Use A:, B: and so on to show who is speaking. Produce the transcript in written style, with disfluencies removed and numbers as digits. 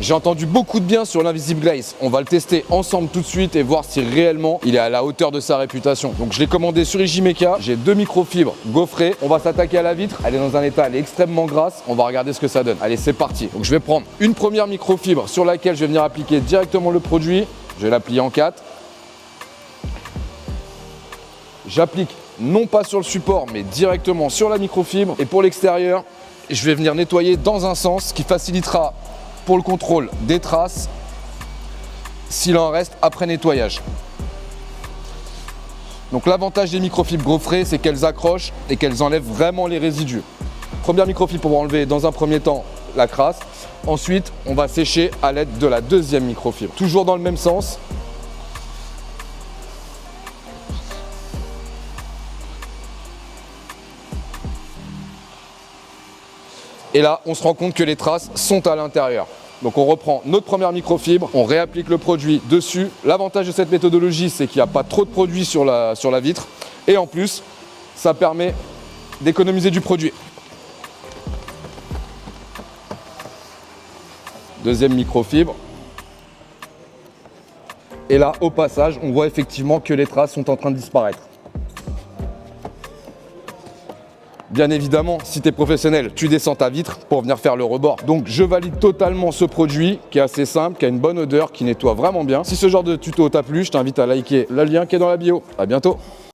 A: J'ai entendu beaucoup de bien sur l'Invisible Glaze. On va le tester ensemble tout de suite et voir si réellement il est à la hauteur de sa réputation. Donc je l'ai commandé sur Ijimeka. J'ai 2 microfibres gaufrées. On va s'attaquer à la vitre. Elle est dans un état, elle est extrêmement grasse. On va regarder ce que ça donne. Allez, c'est parti. Donc je vais prendre une première microfibre sur laquelle je vais venir appliquer directement le produit. Je vais la plier en 4. J'applique non pas sur le support, mais directement sur la microfibre. Et pour l'extérieur, je vais venir nettoyer dans un sens, ce qui facilitera pour le contrôle des traces s'il en reste après nettoyage. Donc l'avantage des microfibres gaufrées, c'est qu'elles accrochent et qu'elles enlèvent vraiment les résidus. Première microfibre pour enlever dans un premier temps la crasse. Ensuite, on va sécher à l'aide de la deuxième microfibre. Toujours dans le même sens. Et là, on se rend compte que les traces sont à l'intérieur. Donc on reprend notre première microfibre, on réapplique le produit dessus. L'avantage de cette méthodologie, c'est qu'il n'y a pas trop de produit sur la vitre. Et en plus, ça permet d'économiser du produit. Deuxième microfibre. Et là, au passage, on voit effectivement que les traces sont en train de disparaître. Bien évidemment, si tu es professionnel, tu descends ta vitre pour venir faire le rebord. Donc je valide totalement ce produit qui est assez simple, qui a une bonne odeur, qui nettoie vraiment bien. Si ce genre de tuto t'a plu, je t'invite à liker le lien qui est dans la bio. À bientôt.